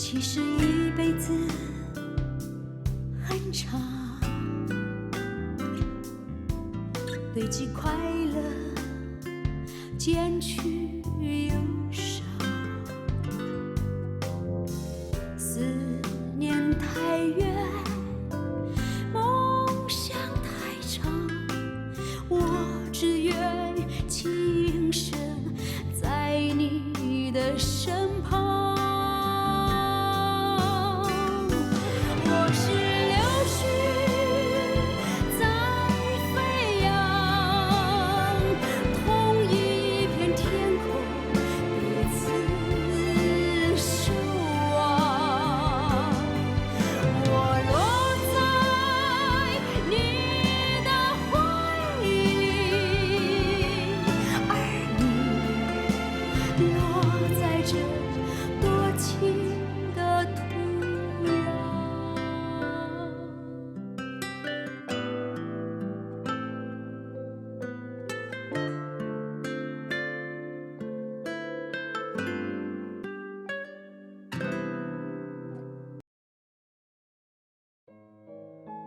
其实一辈子很长，堆积快乐，减去忧伤。思念太远，梦想太长，我只愿轻声在你的身旁。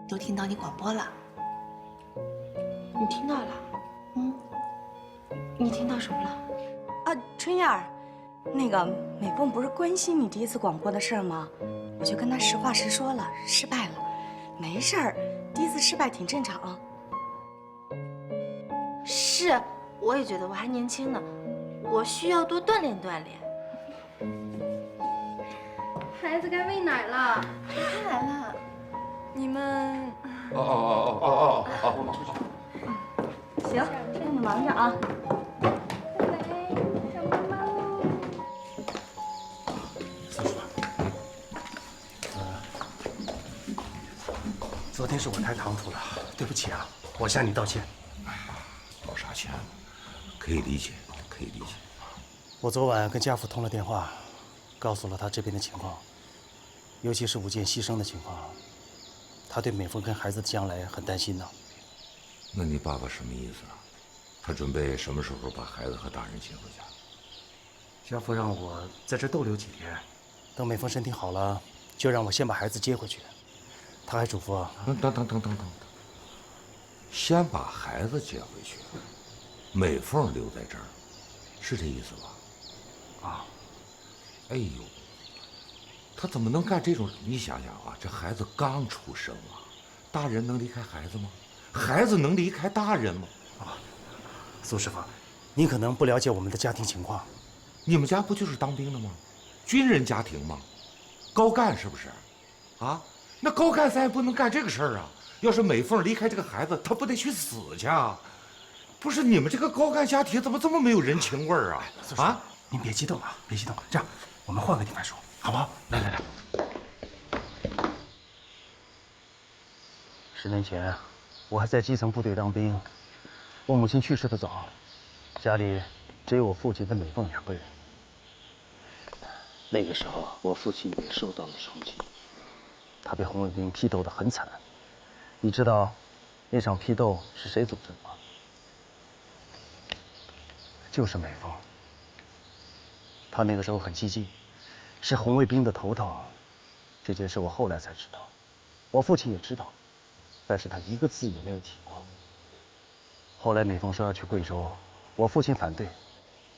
都听到你广播了。你听到了？你听到什么了？啊，春燕儿，那个美凤不是关心你第一次广播的事儿吗？我就跟她实话实说了，失败了，没事儿，第一次失败挺正常。是，我也觉得我还年轻呢，我需要多锻炼锻炼。孩子该喂奶了，他来了，你们……我们出去。行，那你忙着啊。拜拜，上班吧喽。四叔，昨天是我太唐突了，对不起啊，我向你道歉。道啥歉？可以理解，可以理解。我昨晚跟家父通了电话，告诉了他这边的情况，尤其是武健牺牲的情况，他对美凤跟孩子的将来很担心呢。那你爸爸什么意思啊？他准备什么时候把孩子和大人接回家？家父让我在这逗留几天，等美凤身体好了，就让我先把孩子接回去。他还嘱咐……等，先把孩子接回去，美凤留在这儿，是这意思吧？啊！哎呦，他怎么能干这种？你想想啊，这孩子刚出生啊，大人能离开孩子吗？孩子能离开大人吗？啊，苏师傅，您可能不了解我们的家庭情况。你们家不就是当兵的吗？军人家庭吗？高干是不是？啊，那高干咱也不能干这个事儿啊！要是美凤离开这个孩子，她不得去死去啊？不是你们这个高干家庭怎么这么没有人情味儿啊？啊，您别激动啊，别激动。这样，我们换个地方说，好不好？来。10年前，我还在基层部队当兵，我母亲去世的早，家里只有我父亲跟美凤2个人。那个时候，我父亲也受到了冲击，他被红卫兵批斗得很惨。你知道那场批斗是谁组织的吗？就是美凤。他那个时候很激进，是红卫兵的头头。这件事我后来才知道，我父亲也知道，但是他一个字也没有提过。后来美凤说要去贵州，我父亲反对，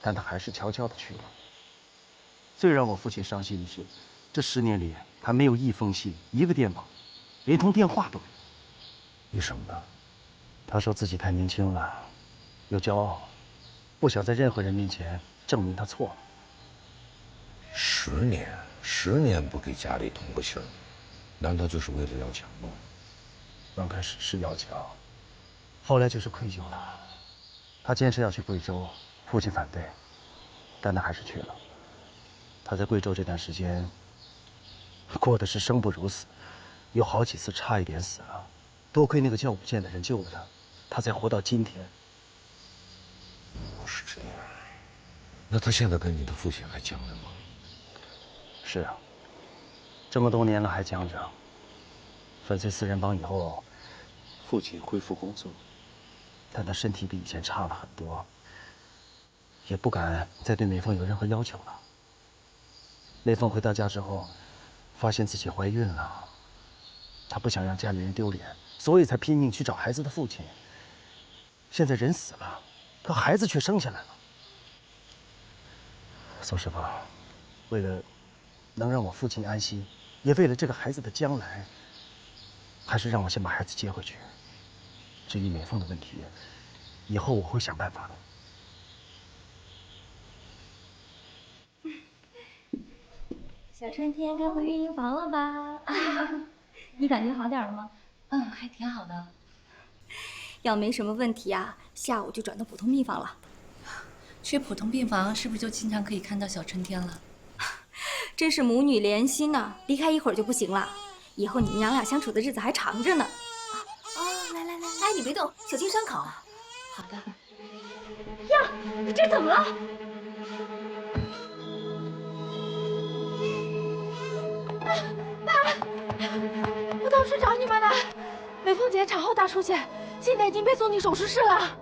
但他还是悄悄地去了。最让我父亲伤心的是，这10年里他没有一封信，一个电报，连通电话都没有。为什么呢？他说自己太年轻了，又骄傲，不想在任何人面前证明他错了。10年不给家里通个信儿，难道就是为了要强吗？刚开始是要强，后来就是愧疚了。他坚持要去贵州，父亲反对，但他还是去了。他在贵州这段时间，过的是生不如死，有好几次差一点死了。多亏那个叫武健的人救了他，他才活到今天。不是这样，那他现在跟你的父亲还犟着吗？是啊，这么多年了还犟着。粉碎4人帮以后，父亲恢复工作，但他身体比以前差了很多，也不敢再对美凤有任何要求了。美凤回到家之后，发现自己怀孕了，她不想让家里人丢脸，所以才拼命去找孩子的父亲。现在人死了，可孩子却生下来了。宋师傅，为了能让我父亲安心，也为了这个孩子的将来，还是让我先把孩子接回去。至于美凤的问题，以后我会想办法的。小春天该回孕婴房了吧？你感觉好点了吗？还挺好的。要没什么问题啊，下午就转到普通病房了。去普通病房是不是就经常可以看到小春天了？真是母女连心呢，离开一会儿就不行了。以后你们娘俩相处的日子还长着呢。来，哎，你别动，小心伤口。好的。呀，这怎么了？我当时找你们了，美凤姐产后大出血，现在已经被送进手术室了。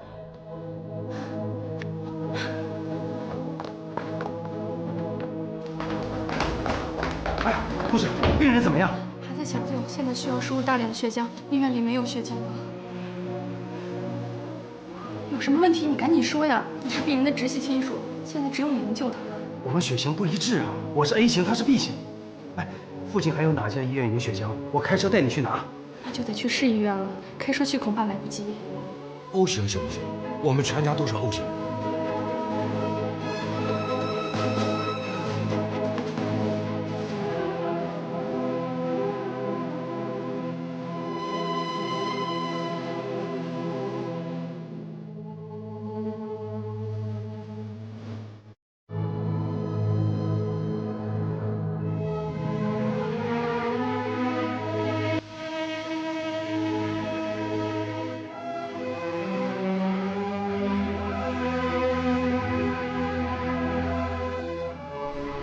哎呀，护士，病人怎么样？还在抢救，现在需要输入大量的血浆，医院里没有血浆了。有什么问题你赶紧说呀！你是病人的直系亲属，现在只有你能救他。我们血型不一致啊，我是 A 型，他是 B 型。哎，附近还有哪家医院有血浆？我开车带你去拿。那就得去市医院了，开车去恐怕来不及。 O 型行不行？我们全家都是 O 型。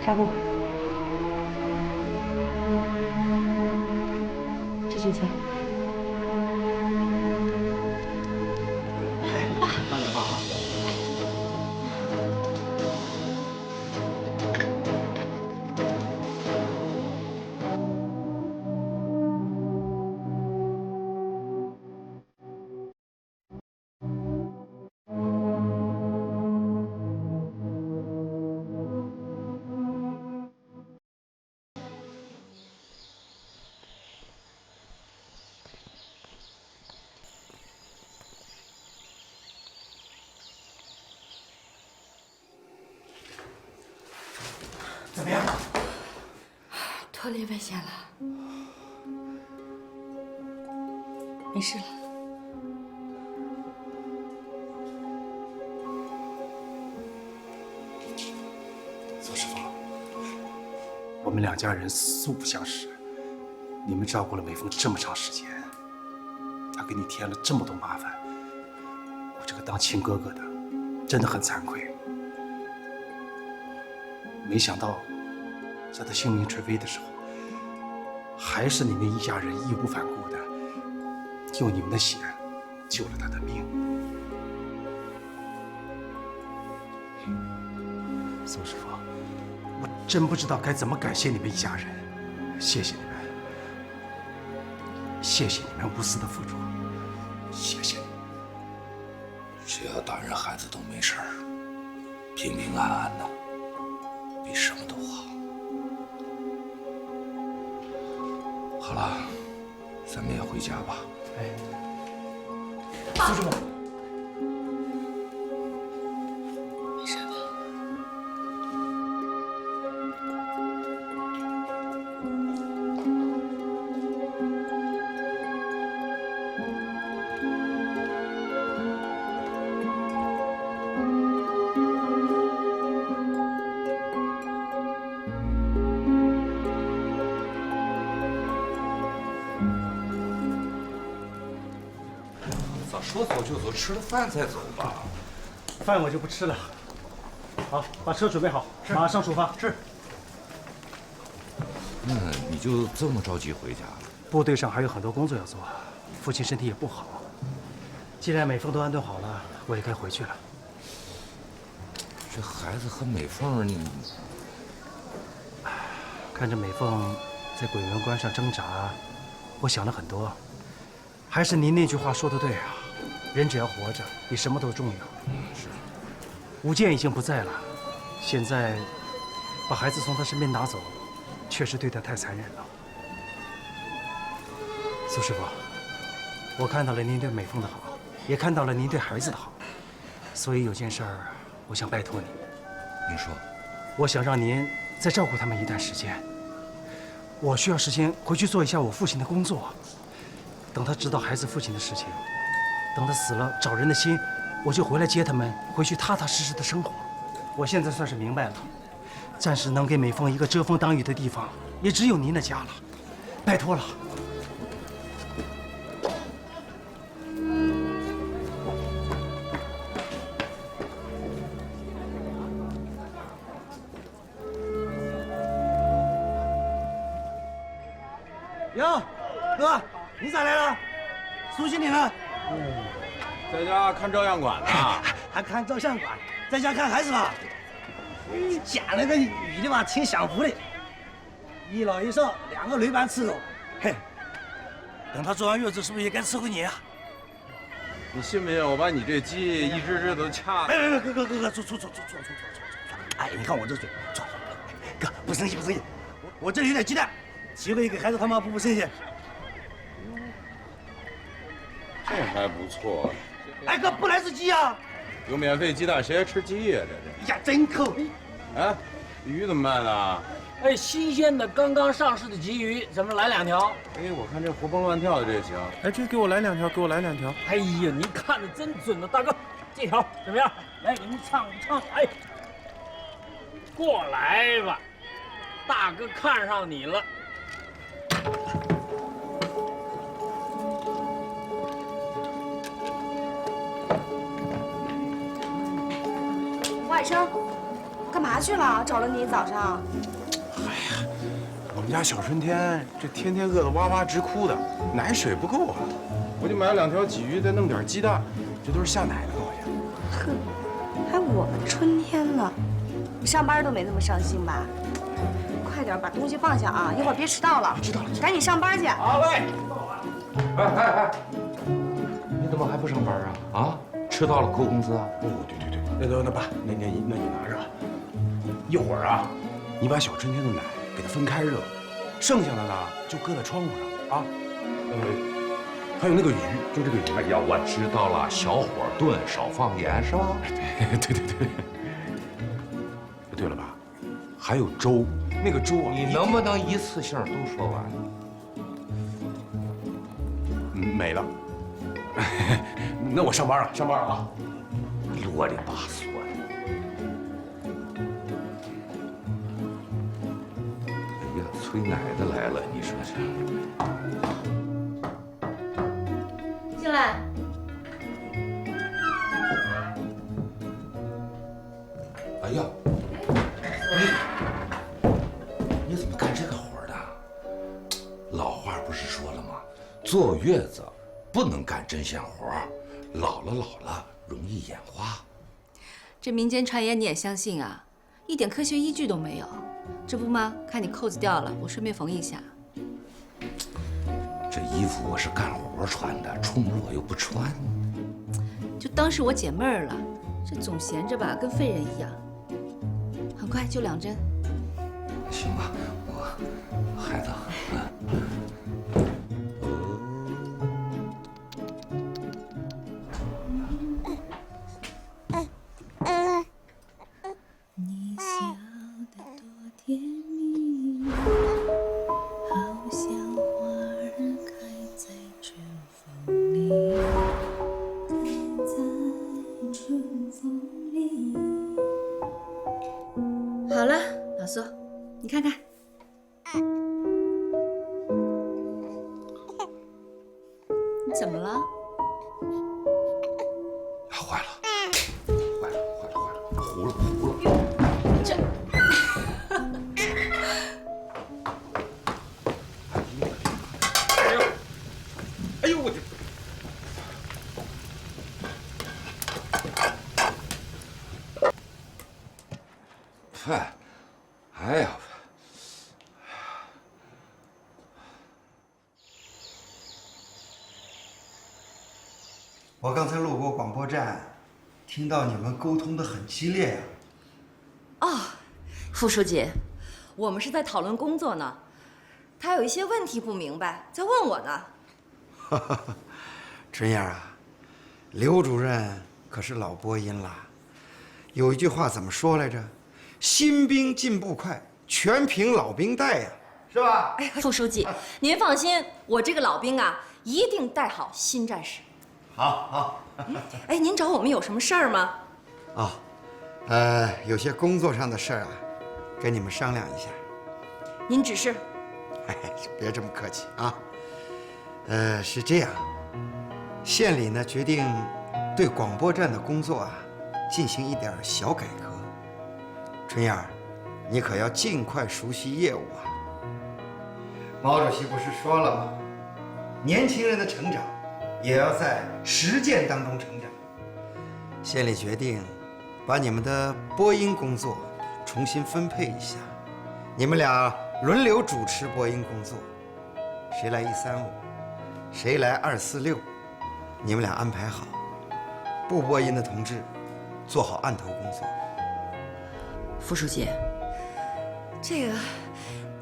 纱布，这句钱。慢点放啊。怎么样？脱离危险了，没事了。宋师傅，我们两家人素不相识，你们照顾了美凤这么长时间，她给你添了这么多麻烦，我这个当亲哥哥的真的很惭愧。没想到，在她性命垂危的时候，还是你们一家人义无反顾的用你们的血救了她的命。宋师傅，我真不知道该怎么感谢你们一家人，谢谢你们，谢谢你们无私的付出，谢谢。只要大人孩子都没事儿，平平安安的，比什么都好。好了，咱们也回家吧。哎，宋师傅，没事吧？咋说走就走，吃了饭再走吧。饭我就不吃了。好，把车准备好，马上出发。是。那你就这么着急回家了？部队上还有很多工作要做，父亲身体也不好。既然美凤都安顿好了，我也该回去了。这孩子和美凤，你看着美凤在鬼门关上挣扎，我想了很多。还是您那句话说的对啊，人只要活着，比什么都重要。是。武健已经不在了，现在把孩子从他身边拿走，确实对他太残忍了。苏师傅，我看到了您对美凤的好，也看到了您对孩子的好，所以有件事儿，我想拜托您。您说。我想让您再照顾他们一段时间。我需要时间回去做一下我父亲的工作。等他知道孩子父亲的事情，等他死了找人的心，我就回来接他们，回去踏踏实实的生活。我现在算是明白了，暂时能给美凤一个遮风挡雨的地方，也只有您的家了。拜托了。哟，哥，你咋来了？苏经理呢？在家看照相馆呢。还看照相馆？在家看孩子吧？你家那个女的嘛，挺享福的，一老一少2个累班伺候。嘿，等她坐完月子，是不是也该伺候你啊？你信不信我把你这鸡一只只都掐？哎，哥，坐。哎，你看我这嘴，坐。哥，不生气。我这里有点鸡蛋，几回给孩子他妈补身体。这还不错。哎，哥，不来只鸡啊？有免费鸡蛋，谁还吃鸡呀？这呀，真抠。哎，鱼怎么办呢？哎，新鲜的，刚刚上市的鲫鱼，怎么来2条？哎，我看这活蹦乱跳的这行。哎，这给我来2条，给我来2条。哎呀，你看的真准呢，大哥，这条怎么样？来，给您唱一唱。哎，过来吧，大哥看上你了。外甥，干嘛去了？找了你一早上。哎呀，我们家小春天这天天饿得哇哇直哭的，奶水不够啊，我就买了2条鲫鱼，再弄点鸡蛋，这都是下奶的东西。呵，还我们春天呢，你上班都没那么伤心吧？快点把东西放下啊，一会儿别迟到了。知道了，赶紧上班去。好嘞。哎，你怎么还不上班啊？啊，迟到了扣工资啊？哦，对，那爸，那你拿着，一会儿啊，你把小春天的奶给它分开热，剩下的呢就搁在窗户上啊。还有那个鱼，就这个鱼。哎呀，我知道了，小火炖，少放盐是吧？对。对了吧？还有粥，那个粥啊，你能不能一次性都说完？没了。那我上班了啊。啰里吧嗦的。哎呀，催奶的来了，你说这。进来。哎呀，你怎么干这个活的？老话不是说了吗？坐月子不能干针线活，老了容易眼花。这民间传言你也相信啊？一点科学依据都没有。这不吗？看你扣子掉了，我顺便缝一下。这衣服我是干活穿的，出门我又不穿。就当是我解闷儿了。这总闲着吧，跟废人一样。很快就2针。行吧，我孩子。你笑得多甜蜜，好像花儿开在春风里，开在春风里。好了，老苏，你看看。你怎么了？坏了，糊了。这，哎呦我的！哎呀，我刚才路过广播站，听到你们沟通的很激烈呀。哦，副书记，我们是在讨论工作呢。他有一些问题不明白，在问我呢。春燕啊，刘主任可是老播音了。有一句话怎么说来着？新兵进步快，全凭老兵带呀，是吧？哎，副书记，您放心，我这个老兵啊，一定带好新战士。好。哎，您找我们有什么事儿吗？有些工作上的事儿啊，跟你们商量一下。您指示。哎，别这么客气啊。是这样，县里呢决定对广播站的工作啊进行一点小改革。春燕儿，你可要尽快熟悉业务啊。毛主席不是说了吗？年轻人的成长也要在实践当中成长。县里决定把你们的播音工作重新分配一下，你们俩轮流主持播音工作，谁来135，谁来246，你们俩安排好。不播音的同志做好案头工作。副书记，这个，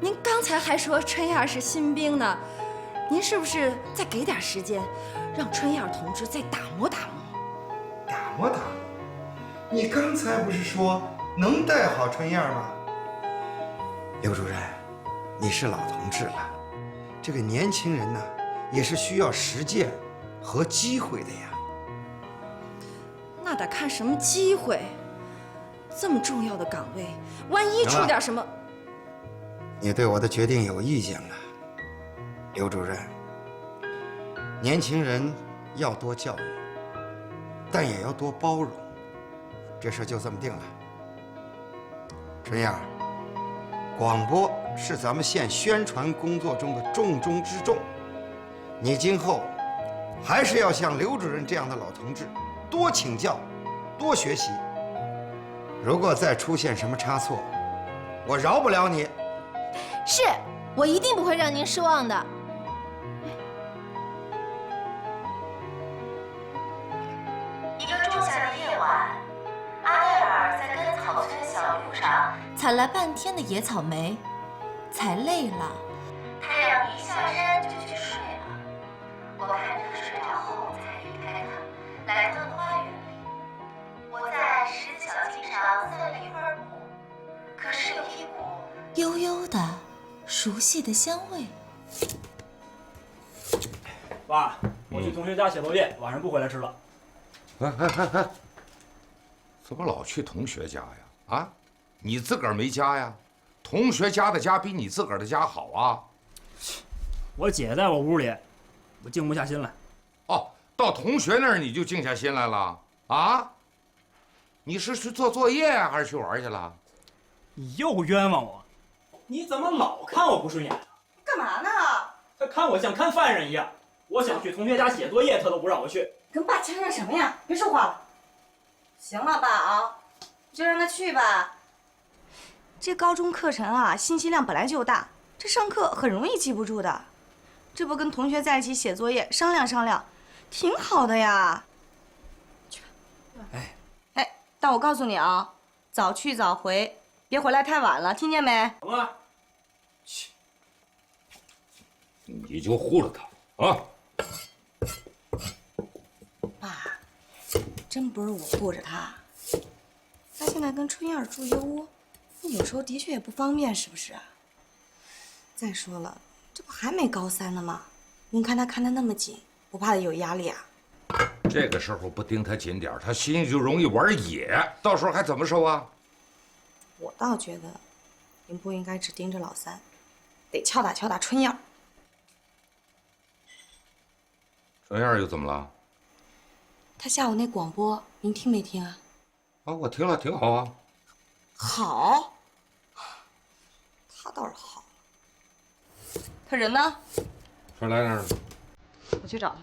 您刚才还说春燕是新兵呢，您是不是再给点时间，让春燕同志再打磨打磨？打磨？你刚才不是说能带好春燕吗？刘主任，你是老同志了，这个年轻人呢，也是需要实践和机会的呀。那得看什么机会。这么重要的岗位，万一出点什么……你对我的决定有意见了，刘主任。年轻人要多教育，但也要多包容。这事就这么定了。春燕，广播是咱们县宣传工作中的重中之重，你今后还是要像刘主任这样的老同志多请教，多学习。如果再出现什么差错，我饶不了你。是，我一定不会让您失望的。一个仲夏的夜晚，阿黛尔在根草村小路上采来半天的野草莓，采累了，太阳一下山就去睡了。我看着他睡着后才离开他，来到了花园里。我在石子小径上散了一会儿步，可是有一股悠悠的、熟悉的香味。爸，我去同学家写作业，晚上不回来吃了。怎么老去同学家呀？啊，你自个儿没家呀？同学家的家比你自个儿的家好啊。我姐在我屋里，我静不下心来。哦，到同学那儿你就静下心来了啊？你是去做作业还是去玩去了？你又冤枉我！你怎么老看我不顺眼啊？干嘛呢？他看我像看犯人一样。我想去同学家写作业，他都不让我去。跟爸呛呛什么呀？别说话了。行了，爸啊，就让他去吧。这高中课程啊，信息量本来就大，这上课很容易记不住的。这不跟同学在一起写作业，商量商量，挺好的呀。去吧。哎，但我告诉你啊，早去早回，别回来太晚了，听见没？好吗？去，你就护着他啊。爸，真不是我护着他，他现在跟春燕住一屋，有时候的确也不方便，是不是？再说了，这不还没高3呢吗？您看他看得那么紧，不怕他有压力啊？这个时候不盯他紧点，他心里就容易玩野，到时候还怎么受啊？我倒觉得，您不应该只盯着老三，得敲打敲打春燕。春燕又怎么了？他下午那广播，您听没听啊？啊，我听了，挺好啊。好，他倒是好了。他人呢？春来那儿呢。我去找他。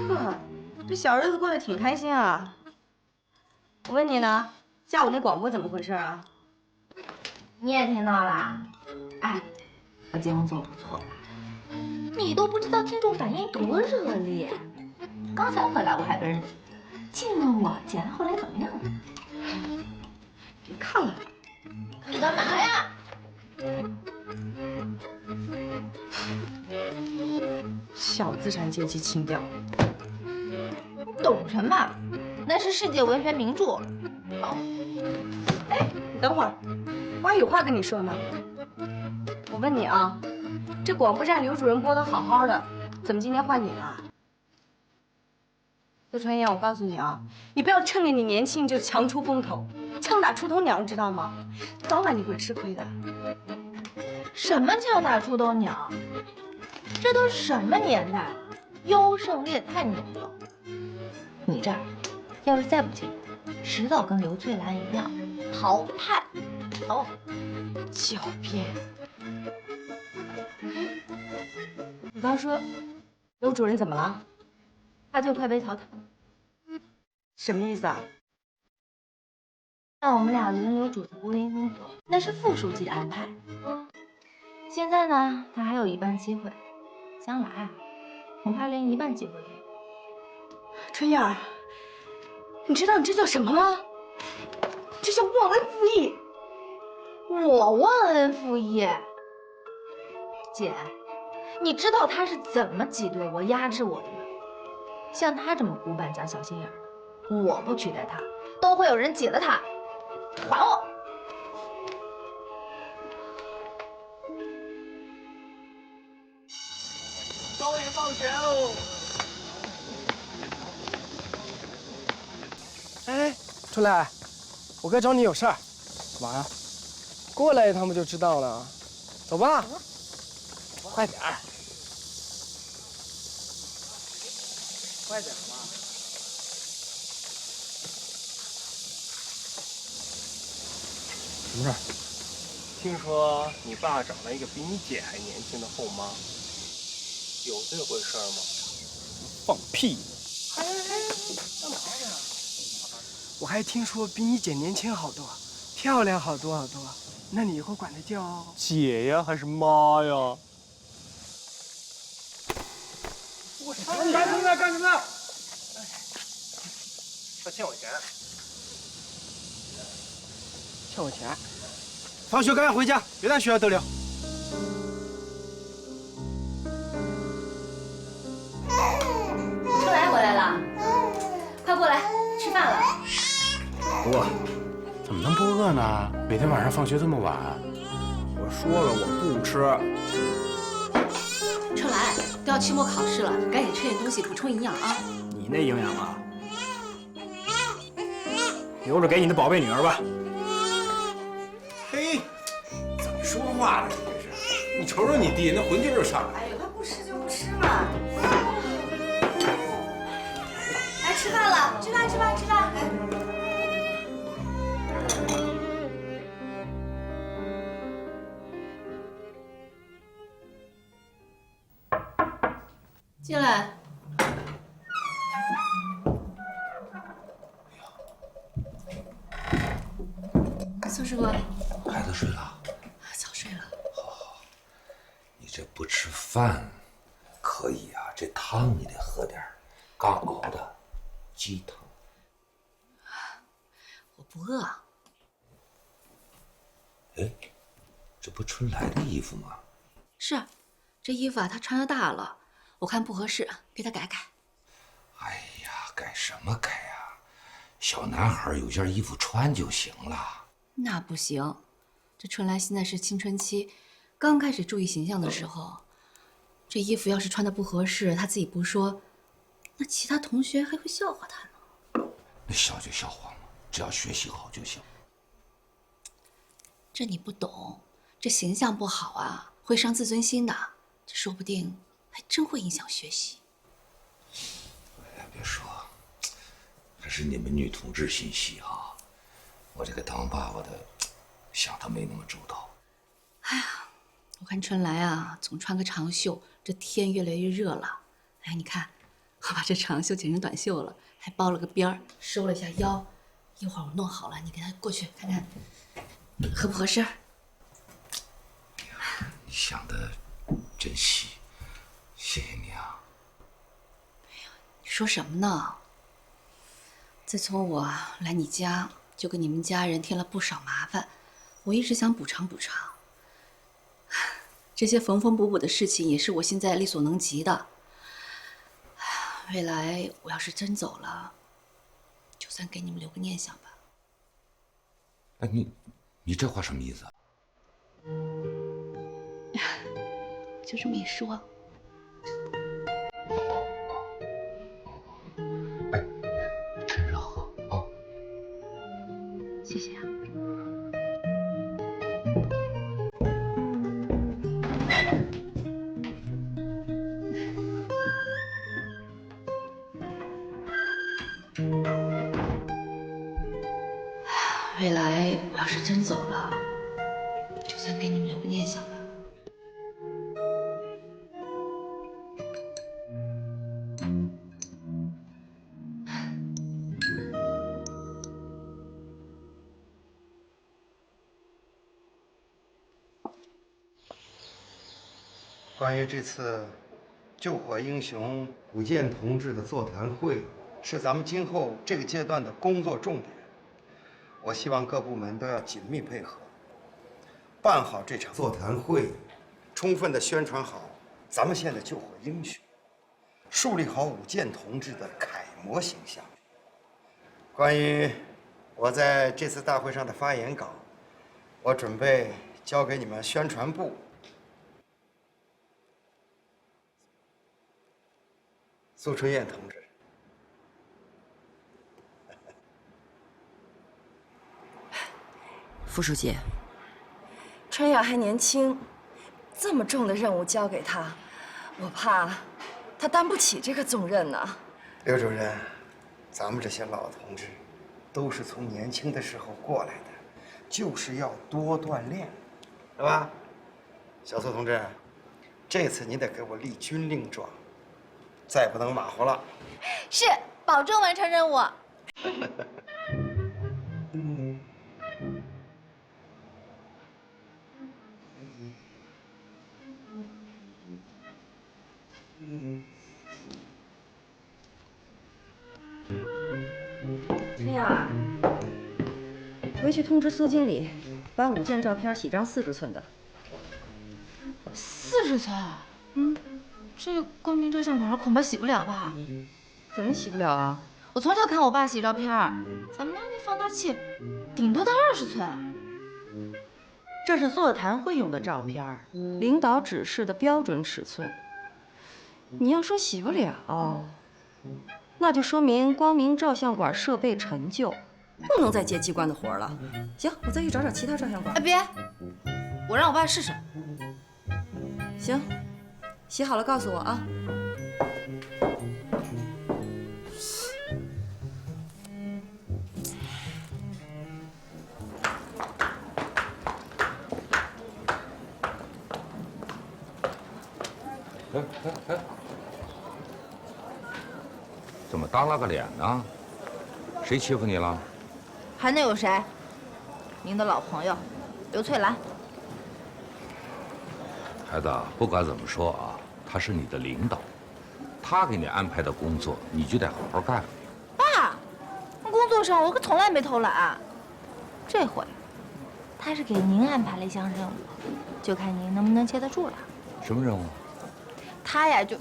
呵，这小日子过得挺开心啊。我问你呢，下午那广播怎么回事啊？你也听到了？哎，我节目做不错吧？你都不知道听众反应多热烈。刚才回来我还跟人静问我剪到后来怎么样呢？别看了，你干嘛呀？小资产阶级情调。你懂什么？那是世界文学名著。哎，你等会儿，我还有话跟你说呢。我问你啊，这广播站刘主任播得好好的，怎么今天换你了？周传言，我告诉你啊，你不要趁着你年轻就强出风头，枪打出头鸟，知道吗？早晚你会吃亏的。什么枪打出头鸟？这都什么年代了？优胜劣汰你懂不懂？你这儿要是再不进步，迟早跟刘翠兰一样淘汰。哦，狡辩！你刚说刘主任怎么了？他就快被淘汰了。什么意思啊？让我们俩轮流主持播音工作，那是副书记的安排。现在呢，他还有一半机会，将来啊，恐怕连一半机会都没有。春燕儿，你知道你这叫什么吗？这叫忘恩负义。我忘恩负义？姐，你知道他是怎么挤兑我、压制我的吗？像他这么古板加小心眼的，我不取代他，都会有人挤了他。还我！终于放学喽！哎，春来，我哥找你有事儿。干嘛呀？过来一趟不就知道了？走吧，快点儿，快点吧。什么事儿？听说你爸找了一个比你姐还年轻的后妈，有这回事吗？放屁！哎，干嘛呀？我还听说比你姐年轻好多，漂亮好多好多。那你以后管她叫姐呀，还是妈呀？我干什么呢？干什么呢？他欠我钱。欠我钱？放学赶快回家，别在学校逗留。春来回来了，快过来吃饭了。不饿，怎么能不饿呢？每天晚上放学这么晚。我说了，我不吃。春来，都要期末考试了，赶紧吃点东西补充营养啊。你那营养啊，留着给你的宝贝女儿吧。嘿，怎么说话呢？你这是？你瞅瞅你弟那混劲儿就上来了。哎呦，他不吃就不吃嘛。来吃饭了，吃饭吃饭吃饭。进来。宋师傅，孩子睡了，早睡了。好，你这不吃饭可以啊，这汤你得喝点儿，刚熬的鸡汤。我不饿。哎，这不春来的衣服吗？是，这衣服啊，他穿的大了，我看不合适，给他改改。哎呀，改什么改啊？小男孩有件衣服穿就行了。那不行，这春来现在是青春期，刚开始注意形象的时候，这衣服要是穿的不合适，他自己不说，那其他同学还会笑话他呢。那笑就笑话嘛，只要学习好就行。这你不懂，这形象不好啊，会伤自尊心的，这说不定还真会影响学习。哎呀，别说，还是你们女同志心细哈。我这个当爸爸的，想的没那么周到。哎呀，我看春来啊，总穿个长袖，这天越来越热了。哎，你看，我把这长袖剪成短袖了，还包了个边儿，收了一下腰，一会儿我弄好了，你给他过去看看合不合适。你想的真细，谢谢你啊。你说什么呢？自从我来你家，就给你们家人添了不少麻烦，我一直想补偿补偿。这些缝缝补补的事情也是我现在力所能及的。未来我要是真走了，就算给你们留个念想吧。哎，你这话什么意思啊？就这么一说。哎，趁热喝啊！谢谢啊。未来我要是真走了，就算给你们留个念想吧。关于这次救火英雄古建同志的座谈会，是咱们今后这个阶段的工作重点。我希望各部门都要紧密配合，办好这场座谈会，充分的宣传好咱们县的救火英雄，树立好武建同志的楷模形象。关于我在这次大会上的发言稿，我准备交给你们宣传部。苏春燕同志，副书记，春燕还年轻，这么重的任务交给她，我怕她担不起这个重任呢。刘主任，咱们这些老同志，都是从年轻的时候过来的，就是要多锻炼，是吧？小苏同志，这次你得给我立军令状，再不能马虎了。是，保证完成任务。春燕儿，回去通知苏经理，把5件照片洗张40寸的。40寸？这光明照相馆恐怕洗不了吧？怎么洗不了啊？我从小看我爸洗照片，咱们家那放大器顶多到20寸。这是座谈会用的照片，领导指示的标准尺寸。你要说洗不了，那就说明光明照相馆设备陈旧，不能再接机关的活了。行，我再去找找其他照相馆。哎，别，我让我爸试试。行，洗好了告诉我啊。哎，怎么耷拉个脸呢？谁欺负你了？还能有谁？您的老朋友刘翠兰。孩子，不管怎么说啊，他是你的领导，他给你安排的工作，你就得好好干。爸，工作上我可从来没偷懒。这回，他是给您安排了一项任务，就看您能不能接得住了。什么任务？他呀就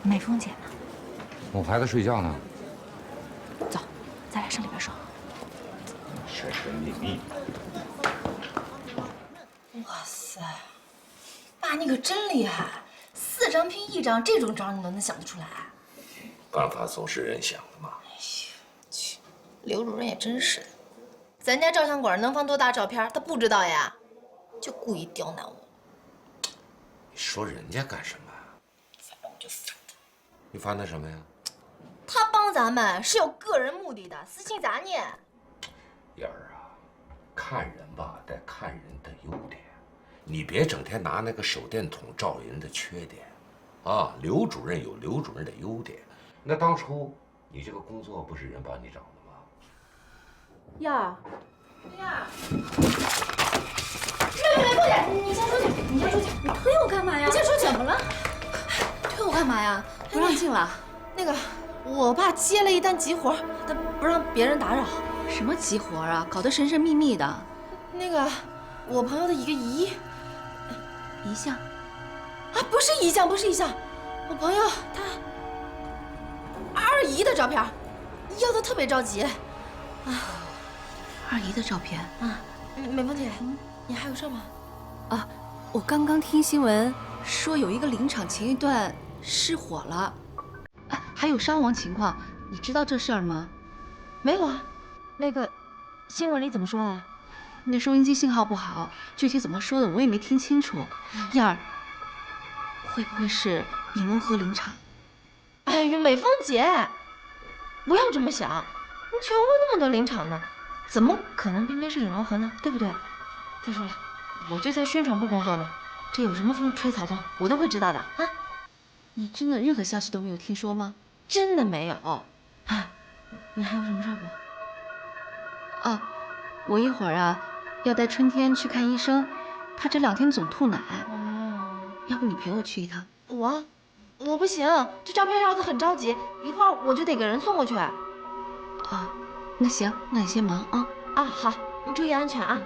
美凤姐呢？哄孩子睡觉呢。走，咱俩上里边说。神神秘秘。哇塞，爸你可真厉害，4张拼1张，这种招你都能想得出来。办法总是人想的嘛。哎呀，去，刘主任也真是的，咱家照相馆能放多大照片，他不知道呀，就故意刁难我。你说人家干什么呀？反正我就烦他。你烦他什么呀？他帮咱们是有个人目的的，私心杂念。燕儿啊，看人吧，得看人的优点，你别整天拿那个手电筒照人的缺点。啊，刘主任有刘主任的优点。那当初你这个工作不是人帮你找的吗？燕儿，燕儿，梅凤姐，你先出去，你先出去，你推我干嘛呀？你先出去，怎么了？推我干嘛呀？不让进了。那个，我爸接了一单急活，他不让别人打扰。什么急活啊？搞得神神秘秘的。那个，我朋友的一个遗像，啊，不是遗像，不是遗像，我朋友他二姨的照片，要的特别着急。啊，二姨的照片啊，美凤姐，你还有事吗？啊，我刚刚听新闻说有一个林场前一段失火了，啊，还有伤亡情况，你知道这事儿吗？没有啊，那个新闻里怎么说啊？那收音机信号不好，具体怎么说的我也没听清楚。燕儿，会不会是引龙河林场？哎呀，美凤姐，不要这么想，你全国那么多林场呢，怎么可能偏偏是引龙河呢？对不对？再说了，我就在宣传部工作呢，这有什么风吹草动，我都会知道的啊。你真的任何消息都没有听说吗？真的没有。啊，你还有什么事不？啊，我一会儿啊要带春天去看医生，他这2天总吐奶。要不你陪我去一趟？我不行，这照片要的很着急，一会儿我就得给人送过去。啊，那行，那你先忙啊。啊，好，你注意安全啊。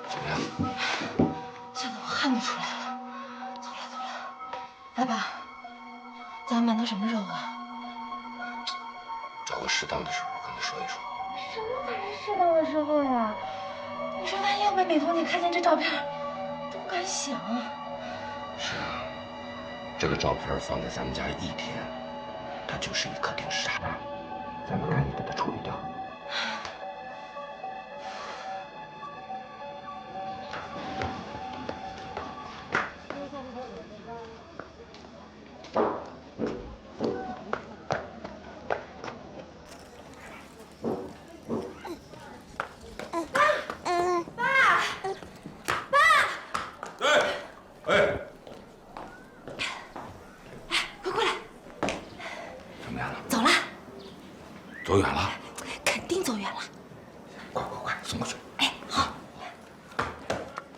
怎么样？现在我汗都出来了。走了。爸爸，咱买的什么肉啊？找个适当的时候跟他说一说。什么才是适当的时候呀？你说万一要被美凤姐看见这照片，都不敢想啊。是啊，这个照片放在咱们家1天，它就是一颗定时炸弹，咱们赶紧把它处理掉。走远了，肯定走远了。快，送过去。哎，好。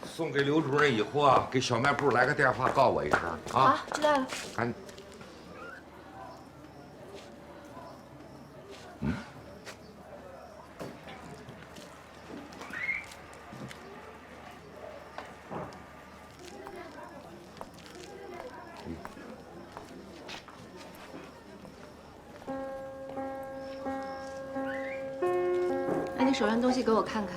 送给刘主任以后啊，给小卖部来个电话，告我一声啊。好，知道了。赶。把你手上东西给我看看。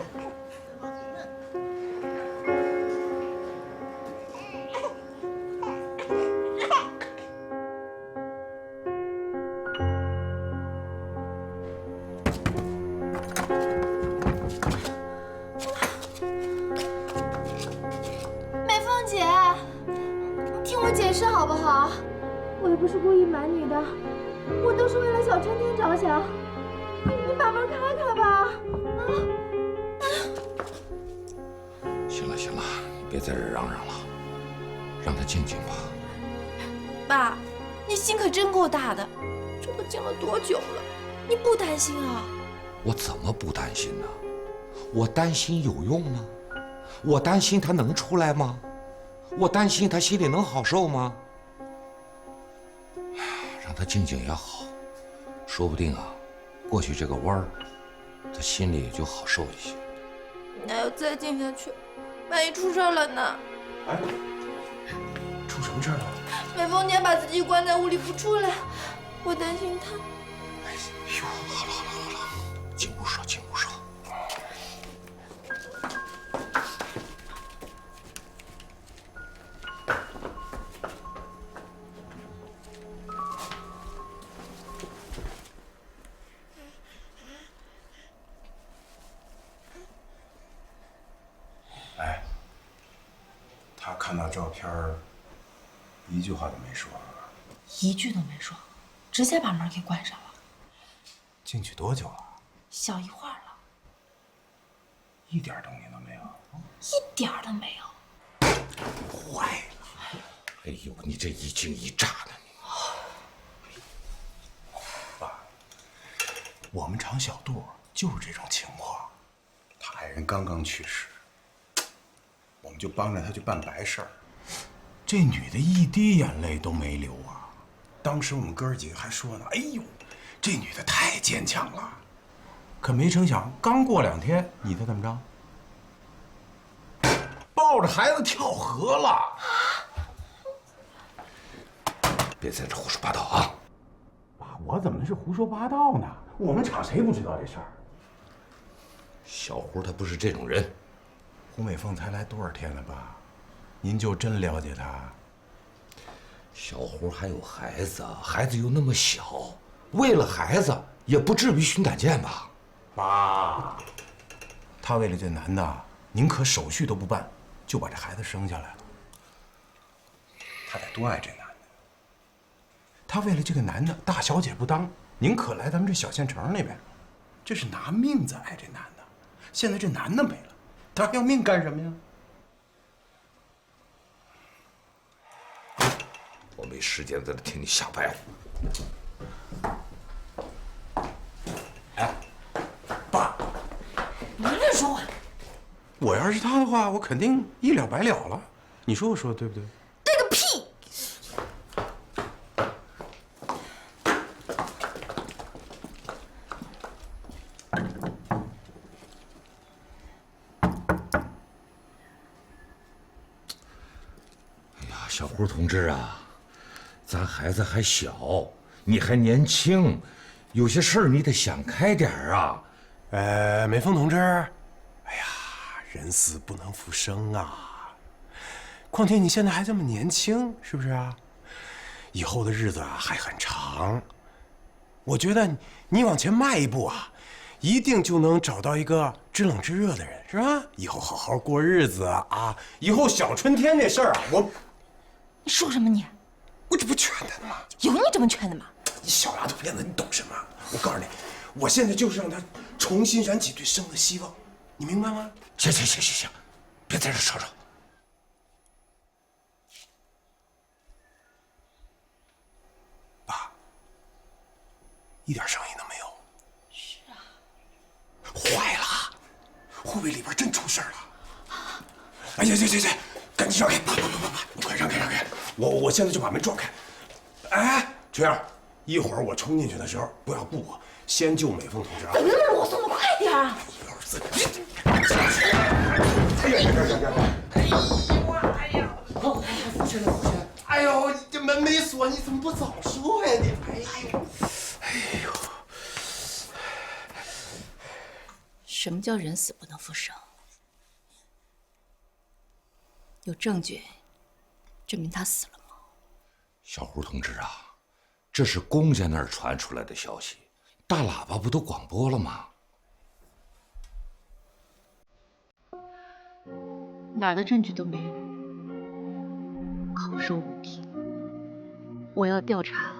美凤姐，你听我解释好不好？我也不是故意瞒你的，我都是为了小春天着想。你把门开开吧。行了，你别在这嚷嚷了，让他静静吧。爸，你心可真够大的，这都静了多久了？你不担心啊？我怎么不担心呢？我担心有用吗？我担心他能出来吗？我担心他心里能好受吗？让他静静也好，说不定啊，过去这个弯儿，他心里也就好受一些。那要再静下去，万一出事了呢？哎，出什么事了？美凤姐把自己关在屋里不出来，我担心她。哎呦，好了，进屋说。哎，他看到照片一句话都没说，一句都没说，直接把门给关上了。进去多久了？小一会儿了，一点动静都没有，一点儿都没有。坏了！哎呦，你这一惊一乍的你。爸，我们厂小杜就是这种情况，他爱人刚刚去世，我们就帮着他去办白事儿。这女的一滴眼泪都没流啊！当时我们哥儿几个还说呢：“哎呦，这女的太坚强了。”可没成想，刚过2天，你猜怎么着？抱着孩子跳河了！别在这胡说八道啊！爸，我怎么是胡说八道呢？我们厂谁不知道这事儿？小胡他不是这种人。胡美凤才来多少天了，爸？您就真了解她？小胡还有孩子，孩子又那么小，为了孩子也不至于寻短见吧？爸，他为了这男的，宁可手续都不办，就把这孩子生下来了。他得多爱这男的。他为了这个男的，大小姐不当，宁可来咱们这小县城里边，这是拿命在爱这男的。现在这男的没了，他还要命干什么呀？我没时间在这听你瞎白话。哎，爸，你乱说话！我要是他的话，我肯定一了百了了。你说我说的对不对？对个屁！哎呀，小胡同志啊，咱孩子还小，你还年轻，有些事儿你得想开点儿啊。美凤同志，哎呀，人死不能复生啊！况且你现在还这么年轻，是不是啊？以后的日子啊还很长，我觉得你往前迈一步啊，一定就能找到一个知冷知热的人，是吧？以后好好过日子啊！以后小春天这事儿啊，你说什么你？我这不劝他呢吗？有你这么劝的吗？你小丫头片子，你懂什么？我告诉你，我现在就是让他重新燃起对生的希望，你明白吗？行，别在这吵吵。爸，一点声音都没有。是啊。坏了，会不会里边真出事儿了？哎呀，行，赶紧让开！爸，快让开！我现在就把门撞开。哎，春儿，一会儿我冲进去的时候不要顾我，先救美凤同志啊！怎么那么啰嗦呢？快点啊！哎呦，你这门没锁，你怎么不早说呀你？哎呦！什么叫人死不能复生？有证据证明他死了吗？小胡同志啊，这是公家那儿传出来的消息，大喇叭不都广播了吗？哪儿的证据都没有，口说无凭。我要调查。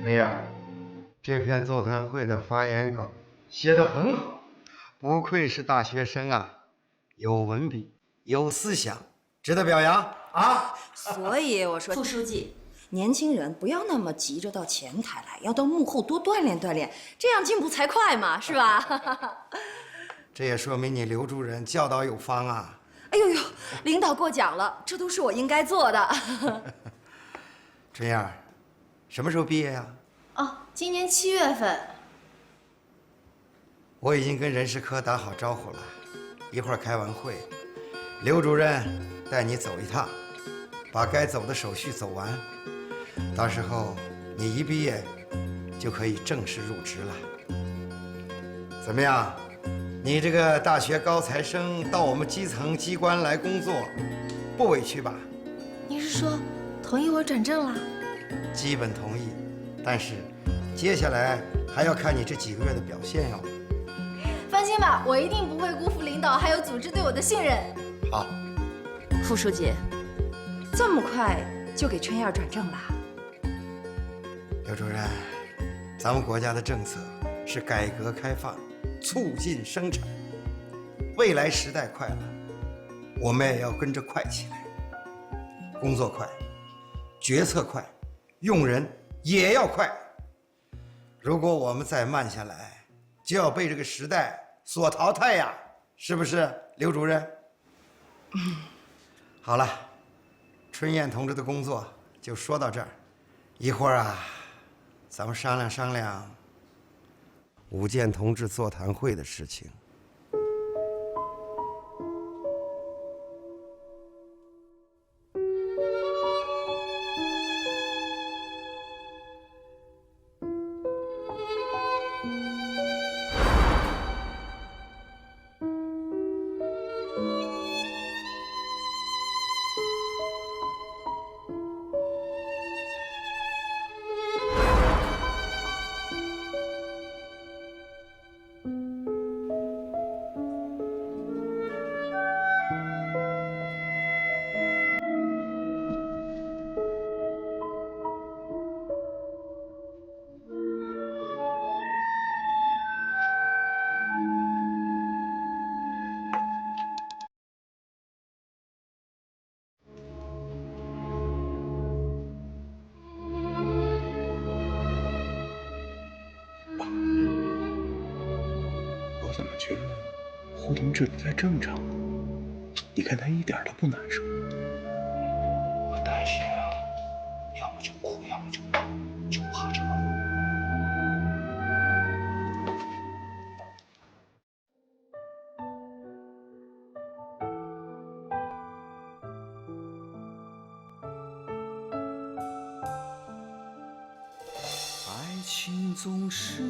哎呀，这篇座谈会的发言稿写得很好，不愧是大学生啊，有文笔，有思想，值得表扬啊！所以我说，副书记，年轻人不要那么急着到前台来，要到幕后多锻炼锻炼，这样进步才快嘛，是吧？这也说明你刘主任教导有方啊！哎呦呦，领导过奖了，这都是我应该做的。春燕，什么时候毕业呀？哦，今年7月份。我已经跟人事科打好招呼了，一会儿开完会，刘主任带你走一趟，把该走的手续走完，到时候你一毕业就可以正式入职了。怎么样？你这个大学高材生到我们基层机关来工作，不委屈吧？你是说同意我转正了？基本同意，但是接下来还要看你这几个月的表现哟。放心吧，我一定不会辜负领导还有组织对我的信任。好，副书记，这么快就给春燕转正了？刘主任，咱们国家的政策是改革开放，促进生产。未来时代快了，我们也要跟着快起来。工作快，决策快，用人也要快。如果我们再慢下来，就要被这个时代所淘汰呀，是不是，刘主任？好了，春燕同志的工作就说到这儿，一会儿啊，咱们商量商量武健同志座谈会的事情。我怎么觉得胡同志不太正常？你看他一点都不难受。我担心啊，要么就哭，要么就怕这。爱情总是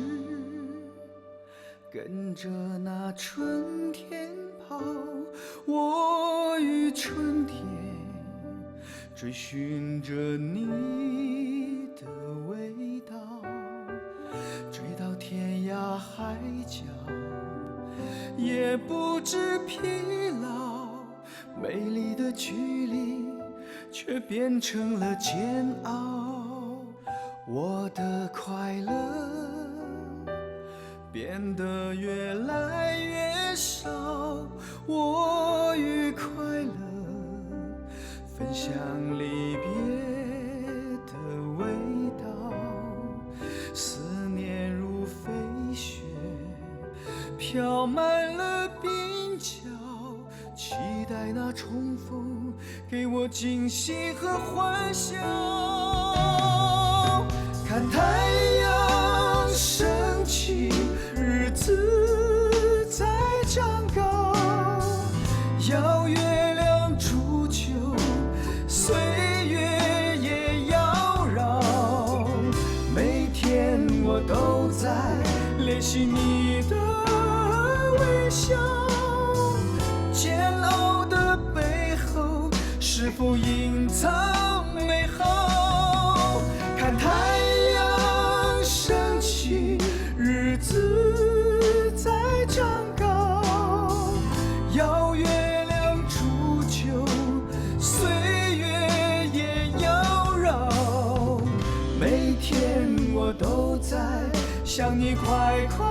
跟着那春天跑，我与春天追寻着你的味道，追到天涯海角也不知疲劳，美丽的距离却变成了煎熬，我的快乐变得越来越少，我与快乐分享离别的味道，思念如飞雪飘满了鬓角，期待那重逢给我惊喜和欢笑，看太阳升起，日子在长高，要月亮煮酒，岁月也要绕，每天我都在练习你的微笑，煎熬的背后是否隐藏美好，看太阳升起，日子在长高，要月亮煮酒，岁月也要绕，每天我都在向你快快